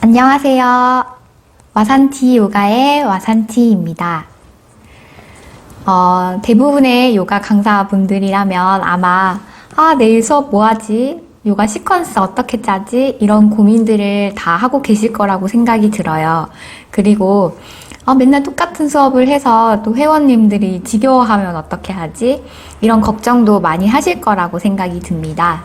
안녕하세요. 와산티 요가의 와산티입니다. 대부분의 요가 강사분들이라면 아마 내일 수업 뭐 하지? 요가 시퀀스 어떻게 짜지? 이런 고민들을 다 하고 계실 거라고 생각이 들어요. 그리고 맨날 똑같은 수업을 해서 또 회원님들이 지겨워하면 어떻게 하지? 이런 걱정도 많이 하실 거라고 생각이 듭니다.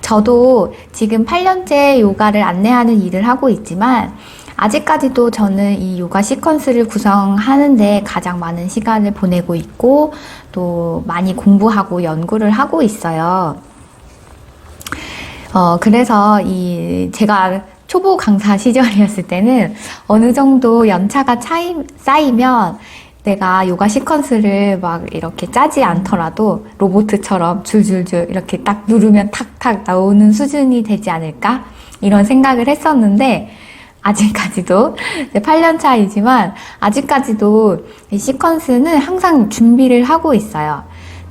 저도 지금 8년째 요가를 안내하는 일을 하고 있지만 아직까지도 저는 이 요가 시퀀스를 구성하는데 가장 많은 시간을 보내고 있고 또 많이 공부하고 연구를 하고 있어요. 그래서 제가 초보 강사 시절이었을 때는 어느 정도 연차가 쌓이면 내가 요가 시퀀스를 막 이렇게 짜지 않더라도 로봇처럼 줄줄줄 이렇게 딱 누르면 탁탁 나오는 수준이 되지 않을까? 이런 생각을 했었는데 아직까지도 8년 차이지만 아직까지도 이 시퀀스는 항상 준비를 하고 있어요.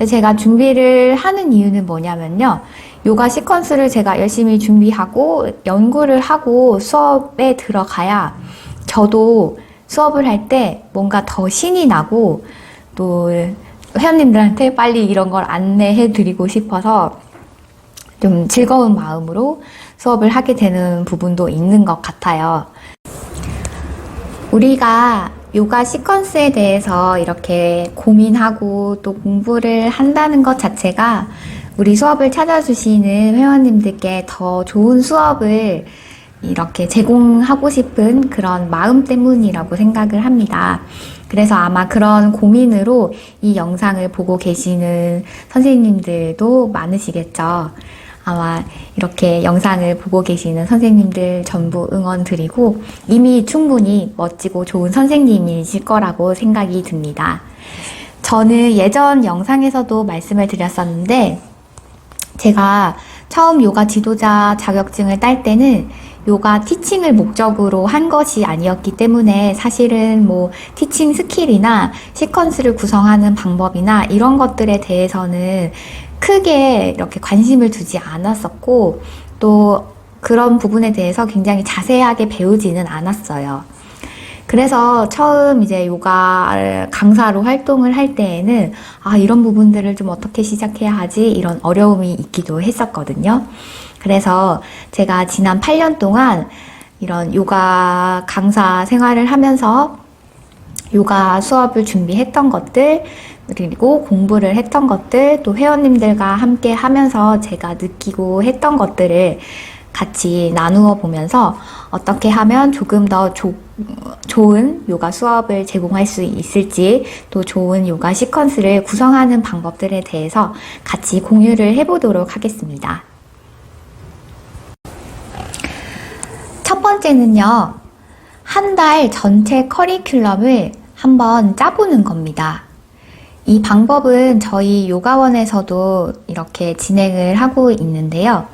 제가 준비를 하는 이유는 뭐냐면요. 요가 시퀀스를 제가 열심히 준비하고 연구를 하고 수업에 들어가야 저도 수업을 할 때 뭔가 더 신이 나고 또 회원님들한테 빨리 이런 걸 안내해 드리고 싶어서 좀 즐거운 마음으로 수업을 하게 되는 부분도 있는 것 같아요. 우리가 요가 시퀀스에 대해서 이렇게 고민하고 또 공부를 한다는 것 자체가 우리 수업을 찾아주시는 회원님들께 더 좋은 수업을 이렇게 제공하고 싶은 그런 마음 때문이라고 생각을 합니다. 그래서 아마 그런 고민으로 이 영상을 보고 계시는 선생님들도 많으시겠죠. 아마 이렇게 영상을 보고 계시는 선생님들 전부 응원 드리고 이미 충분히 멋지고 좋은 선생님이실 거라고 생각이 듭니다. 저는 예전 영상에서도 말씀을 드렸었는데 제가 처음 요가 지도자 자격증을 딸 때는 요가 티칭을 목적으로 한 것이 아니었기 때문에 사실은 뭐 티칭 스킬이나 시퀀스를 구성하는 방법이나 이런 것들에 대해서는 크게 이렇게 관심을 두지 않았었고 또 그런 부분에 대해서 굉장히 자세하게 배우지는 않았어요. 그래서 처음 이제 요가 강사로 활동을 할 때에는 이런 부분들을 좀 어떻게 시작해야 하지? 이런 어려움이 있기도 했었거든요. 그래서 제가 지난 8년 동안 이런 요가 강사 생활을 하면서 요가 수업을 준비했던 것들, 그리고 공부를 했던 것들, 또 회원님들과 함께 하면서 제가 느끼고 했던 것들을 같이 나누어 보면서 어떻게 하면 조금 더 좋은 요가 수업을 제공할 수 있을지, 또 좋은 요가 시퀀스를 구성하는 방법들에 대해서 같이 공유를 해보도록 하겠습니다. 첫 번째는요, 한 달 전체 커리큘럼을 한번 짜보는 겁니다. 이 방법은 저희 요가원에서도 이렇게 진행을 하고 있는데요.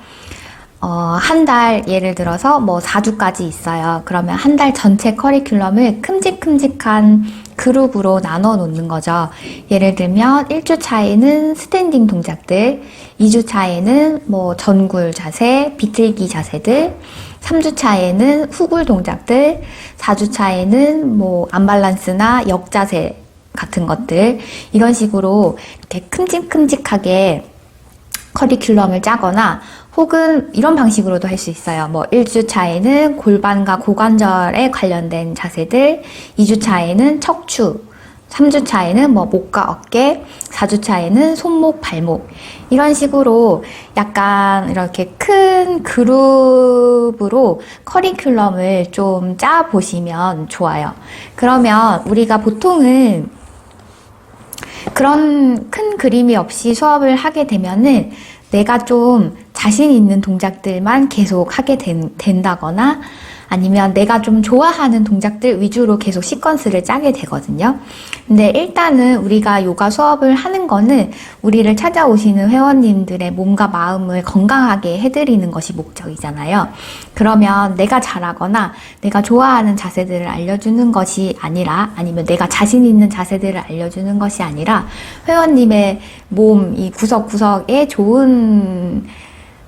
한 달, 예를 들어서 뭐 4주까지 있어요. 그러면 한 달 전체 커리큘럼을 큼직큼직한 그룹으로 나눠 놓는 거죠. 예를 들면 1주 차에는 스탠딩 동작들, 2주 차에는 뭐 전굴 자세, 비틀기 자세들, 3주 차에는 후굴 동작들, 4주 차에는 뭐 안밸런스나 역자세 같은 것들, 이런 식으로 이렇게 큼직큼직하게 커리큘럼을 짜거나 혹은 이런 방식으로도 할 수 있어요. 뭐 1주 차에는 골반과 고관절에 관련된 자세들, 2주 차에는 척추, 3주 차에는 뭐 목과 어깨, 4주 차에는 손목, 발목, 이런 식으로 약간 이렇게 큰 그룹으로 커리큘럼을 좀 짜 보시면 좋아요. 그러면 우리가 보통은 그런 큰 그림이 없이 수업을 하게 되면은 내가 좀 자신 있는 동작들만 계속 하게 된다거나 아니면 내가 좀 좋아하는 동작들 위주로 계속 시퀀스를 짜게 되거든요. 근데 일단은 우리가 요가 수업을 하는 거는 우리를 찾아오시는 회원님들의 몸과 마음을 건강하게 해드리는 것이 목적이잖아요. 그러면 내가 잘하거나 내가 좋아하는 자세들을 알려주는 것이 아니라, 아니면 내가 자신 있는 자세들을 알려주는 것이 아니라 회원님의 몸 이 구석구석에 좋은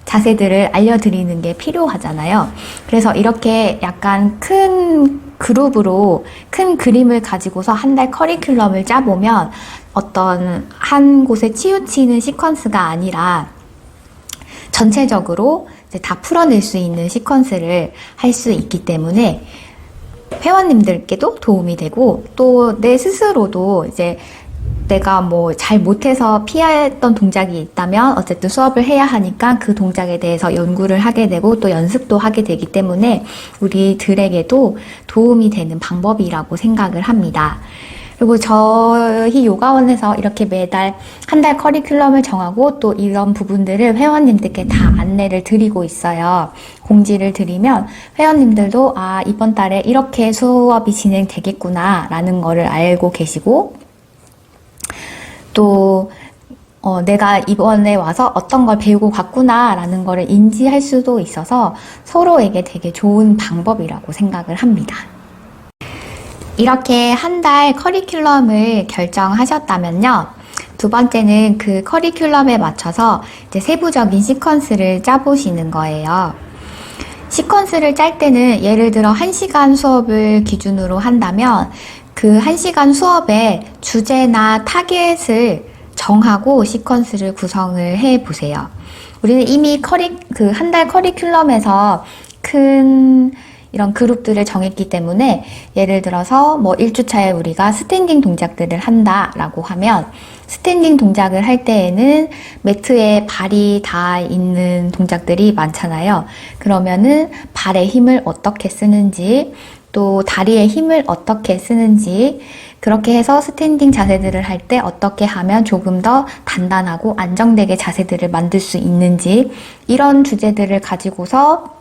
자세들을 알려드리는 게 필요하잖아요. 그래서 이렇게 약간 큰 그룹으로 큰 그림을 가지고서 한 달 커리큘럼을 짜보면 어떤 한 곳에 치우치는 시퀀스가 아니라 전체적으로 이제 다 풀어낼 수 있는 시퀀스를 할 수 있기 때문에 회원님들께도 도움이 되고 또 내 스스로도 이제 내가 뭐 잘 못해서 피했던 동작이 있다면 어쨌든 수업을 해야 하니까 그 동작에 대해서 연구를 하게 되고 또 연습도 하게 되기 때문에 우리들에게도 도움이 되는 방법이라고 생각을 합니다. 그리고 저희 요가원에서 이렇게 매달 한 달 커리큘럼을 정하고 또 이런 부분들을 회원님들께 다 안내를 드리고 있어요. 공지를 드리면 회원님들도 아, 이번 달에 이렇게 수업이 진행되겠구나 라는 거를 알고 계시고 또 내가 이번에 와서 어떤 걸 배우고 갔구나 라는 거를 인지할 수도 있어서 서로에게 되게 좋은 방법이라고 생각을 합니다. 이렇게 한 달 커리큘럼을 결정하셨다면요. 두 번째는 그 커리큘럼에 맞춰서 이제 세부적인 시퀀스를 짜보시는 거예요. 시퀀스를 짤 때는 예를 들어 1시간 수업을 기준으로 한다면 그 1시간 수업의 주제나 타겟을 정하고 시퀀스를 구성을 해 보세요. 우리는 이미 그 한 달 커리큘럼에서 큰 이런 그룹들을 정했기 때문에 예를 들어서 뭐 1주차에 우리가 스탠딩 동작들을 한다라고 하면 스탠딩 동작을 할 때에는 매트에 발이 닿아 있는 동작들이 많잖아요. 그러면은 발의 힘을 어떻게 쓰는지 또 다리의 힘을 어떻게 쓰는지 그렇게 해서 스탠딩 자세들을 할 때 어떻게 하면 조금 더 단단하고 안정되게 자세들을 만들 수 있는지 이런 주제들을 가지고서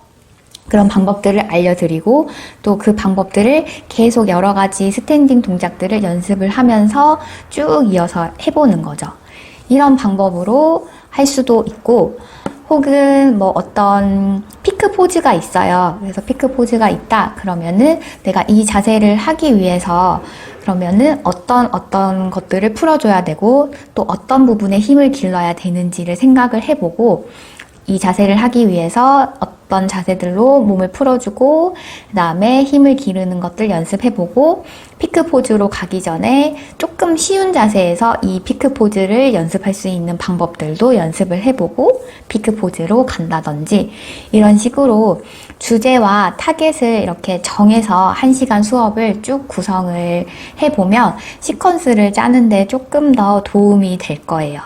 그런 방법들을 알려드리고 또 그 방법들을 계속 여러 가지 스탠딩 동작들을 연습을 하면서 쭉 이어서 해보는 거죠. 이런 방법으로 할 수도 있고 혹은 뭐 어떤 피크 포즈가 있어요. 그래서 피크 포즈가 있다 그러면은 내가 이 자세를 하기 위해서 그러면은 어떤 것들을 풀어줘야 되고 또 어떤 부분에 힘을 길러야 되는지를 생각을 해보고 이 자세를 하기 위해서 어떤 자세들로 몸을 풀어주고 그 다음에 힘을 기르는 것들 연습해보고 피크 포즈로 가기 전에 조금 쉬운 자세에서 이 피크 포즈를 연습할 수 있는 방법들도 연습을 해보고 피크 포즈로 간다든지 이런 식으로 주제와 타겟을 이렇게 정해서 1시간 수업을 쭉 구성을 해보면 시퀀스를 짜는데 조금 더 도움이 될 거예요.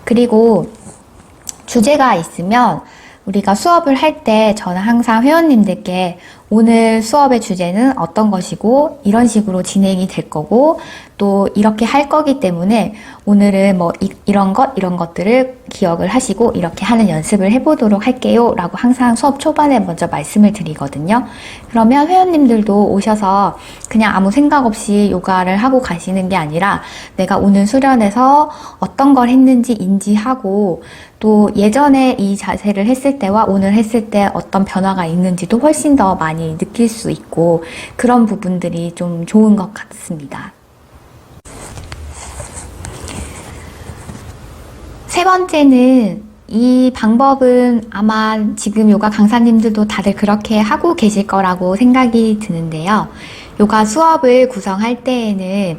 그리고 주제가 있으면 우리가 수업을 할 때 저는 항상 회원님들께 오늘 수업의 주제는 어떤 것이고 이런 식으로 진행이 될 거고 또 이렇게 할 거기 때문에 오늘은 뭐 이런 것들을 기억을 하시고 이렇게 하는 연습을 해보도록 할게요 라고 항상 수업 초반에 먼저 말씀을 드리거든요. 그러면 회원님들도 오셔서 그냥 아무 생각 없이 요가를 하고 가시는 게 아니라 내가 오늘 수련해서 어떤 걸 했는지 인지하고 또 예전에 이 자세를 했을 때와 오늘 했을 때 어떤 변화가 있는지도 훨씬 더 많이 느낄 수 있고 그런 부분들이 좀 좋은 것 같습니다. 세 번째는 이 방법은 아마 지금 요가 강사님들도 다들 그렇게 하고 계실 거라고 생각이 드는데요. 요가 수업을 구성할 때에는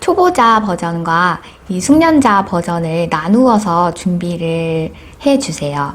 초보자 버전과 이 숙련자 버전을 나누어서 준비를 해주세요.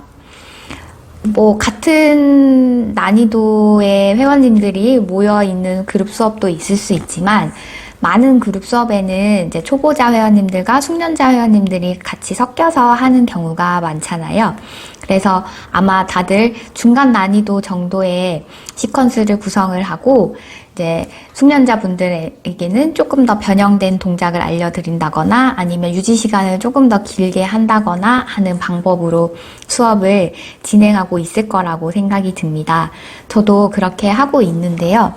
뭐 같은 난이도의 회원님들이 모여있는 그룹 수업도 있을 수 있지만 많은 그룹 수업에는 이제 초보자 회원님들과 숙련자 회원님들이 같이 섞여서 하는 경우가 많잖아요. 그래서 아마 다들 중간 난이도 정도의 시퀀스를 구성을 하고 이제 숙련자분들에게는 조금 더 변형된 동작을 알려드린다거나 아니면 유지 시간을 조금 더 길게 한다거나 하는 방법으로 수업을 진행하고 있을 거라고 생각이 듭니다. 저도 그렇게 하고 있는데요.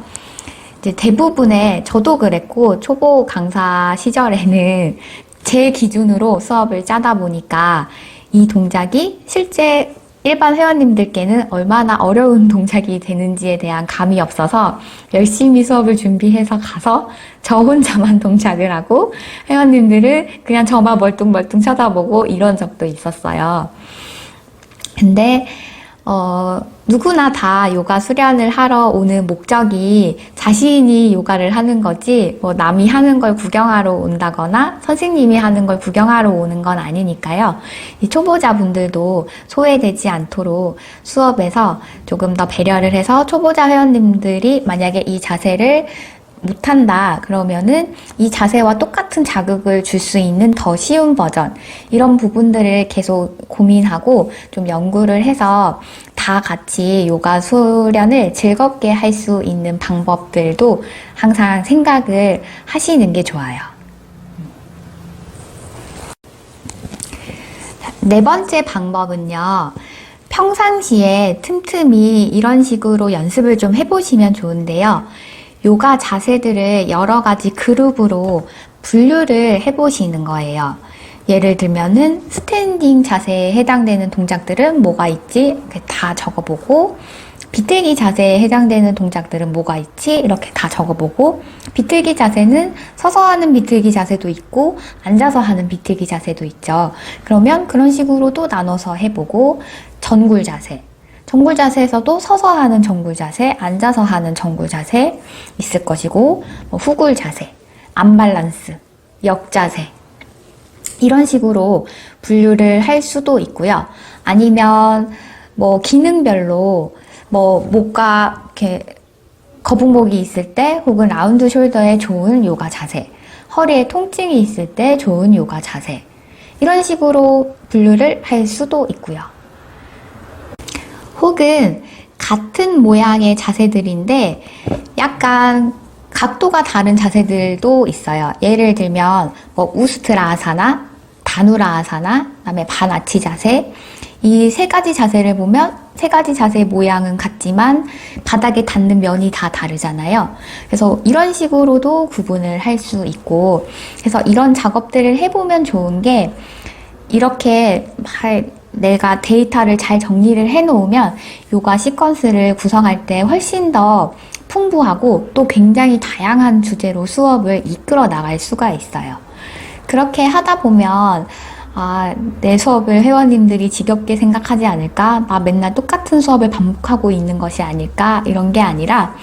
이제 대부분의 저도 그랬고 초보 강사 시절에는 제 기준으로 수업을 짜다 보니까 이 동작이 실제 일반 회원님들께는 얼마나 어려운 동작이 되는지에 대한 감이 없어서 열심히 수업을 준비해서 가서 저 혼자만 동작을 하고 회원님들은 그냥 저만 멀뚱멀뚱 쳐다보고 이런 적도 있었어요. 근데 누구나 다 요가 수련을 하러 오는 목적이 자신이 요가를 하는 거지, 뭐 남이 하는 걸 구경하러 온다거나 선생님이 하는 걸 구경하러 오는 건 아니니까요. 이 초보자분들도 소외되지 않도록 수업에서 조금 더 배려를 해서 초보자 회원님들이 만약에 이 자세를 못한다 그러면은 이 자세와 똑같은 자극을 줄 수 있는 더 쉬운 버전, 이런 부분들을 계속 고민하고 좀 연구를 해서 다 같이 요가 수련을 즐겁게 할 수 있는 방법들도 항상 생각을 하시는 게 좋아요. 네 번째 방법은요, 평상시에 틈틈이 이런 식으로 연습을 좀 해보시면 좋은데요. 요가 자세들을 여러 가지 그룹으로 분류를 해보시는 거예요. 예를 들면은 스탠딩 자세에 해당되는 동작들은 뭐가 있지? 다 적어보고, 비틀기 자세에 해당되는 동작들은 뭐가 있지? 이렇게 다 적어보고, 비틀기 자세는 서서 하는 비틀기 자세도 있고 앉아서 하는 비틀기 자세도 있죠. 그러면 그런 식으로 또 나눠서 해보고, 전굴 자세, 정굴 자세에서도 서서 하는 정굴 자세, 앉아서 하는 정굴 자세 있을 것이고, 후굴 자세, 안밸런스, 역자세, 이런 식으로 분류를 할 수도 있고요. 아니면 기능별로 목과 이렇게 거북목이 있을 때, 혹은 라운드 숄더에 좋은 요가 자세, 허리에 통증이 있을 때 좋은 요가 자세, 이런 식으로 분류를 할 수도 있고요. 혹은 같은 모양의 자세들인데 약간 각도가 다른 자세들도 있어요. 예를 들면 우스트라 아사나, 다누라 아사나, 그다음에 반아치 자세, 이 세 가지 자세를 보면 세 가지 자세의 모양은 같지만 바닥에 닿는 면이 다 다르잖아요. 그래서 이런 식으로도 구분을 할 수 있고, 그래서 이런 작업들을 해보면 좋은 게, 이렇게 내가 데이터를 잘 정리를 해놓으면 요가 시퀀스를 구성할 때 훨씬 더 풍부하고 또 굉장히 다양한 주제로 수업을 이끌어 나갈 수가 있어요. 그렇게 하다 보면 내 수업을 회원님들이 지겹게 생각하지 않을까? 나 맨날 똑같은 수업을 반복하고 있는 것이 아닐까? 이런 게 아니라,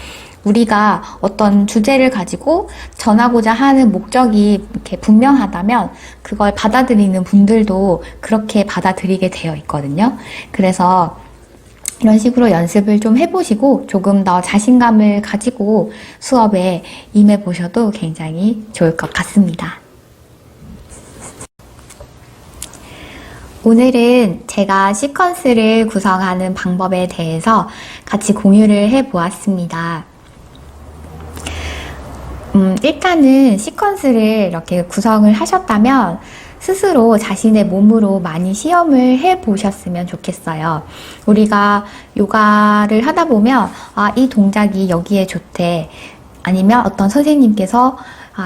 우리가 어떤 주제를 가지고 전하고자 하는 목적이 이렇게 분명하다면 그걸 받아들이는 분들도 그렇게 받아들이게 되어 있거든요. 그래서 이런 식으로 연습을 좀 해보시고 조금 더 자신감을 가지고 수업에 임해보셔도 굉장히 좋을 것 같습니다. 오늘은 제가 시퀀스를 구성하는 방법에 대해서 같이 공유를 해보았습니다. 일단은 시퀀스를 이렇게 구성을 하셨다면 스스로 자신의 몸으로 많이 시험을 해보셨으면 좋겠어요. 우리가 요가를 하다 보면 이 동작이 여기에 좋대, 아니면 어떤 선생님께서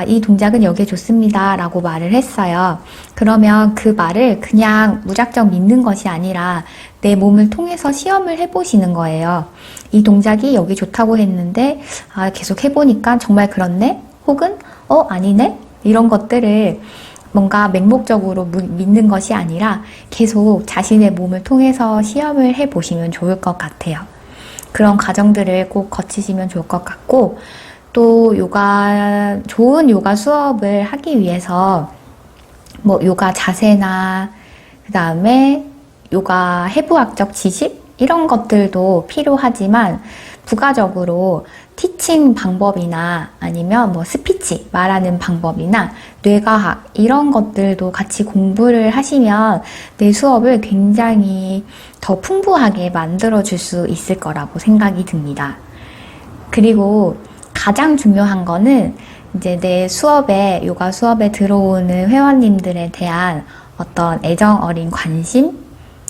이 동작은 여기에 좋습니다 라고 말을 했어요. 그러면 그 말을 그냥 무작정 믿는 것이 아니라 내 몸을 통해서 시험을 해보시는 거예요. 이 동작이 여기 좋다고 했는데 계속 해보니까 정말 그렇네? 혹은 아니네? 이런 것들을 뭔가 맹목적으로 믿는 것이 아니라 계속 자신의 몸을 통해서 시험을 해보시면 좋을 것 같아요. 그런 과정들을 꼭 거치시면 좋을 것 같고, 또 좋은 요가 수업을 하기 위해서 요가 자세나 그 다음에 요가 해부학적 지식, 이런 것들도 필요하지만 부가적으로 티칭 방법이나 아니면 스피치, 말하는 방법이나 뇌과학, 이런 것들도 같이 공부를 하시면 내 수업을 굉장히 더 풍부하게 만들어줄 수 있을 거라고 생각이 듭니다. 그리고 가장 중요한 거는 이제 내 수업에, 요가 수업에 들어오는 회원님들에 대한 어떤 애정 어린 관심,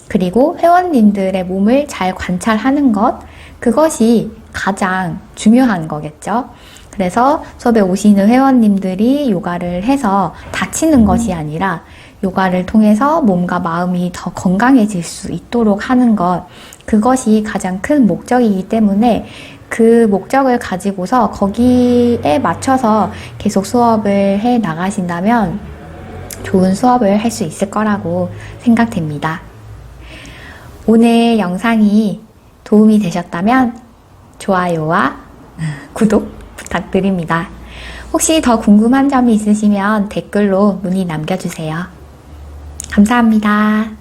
그리고 회원님들의 몸을 잘 관찰하는 것, 그것이 가장 중요한 거겠죠. 그래서 수업에 오시는 회원님들이 요가를 해서 다치는 것이 아니라 요가를 통해서 몸과 마음이 더 건강해질 수 있도록 하는 것, 그것이 가장 큰 목적이기 때문에 그 목적을 가지고서 거기에 맞춰서 계속 수업을 해 나가신다면 좋은 수업을 할 수 있을 거라고 생각됩니다. 오늘 영상이 도움이 되셨다면 좋아요와 구독 부탁드립니다. 혹시 더 궁금한 점이 있으시면 댓글로 문의 남겨주세요. 감사합니다.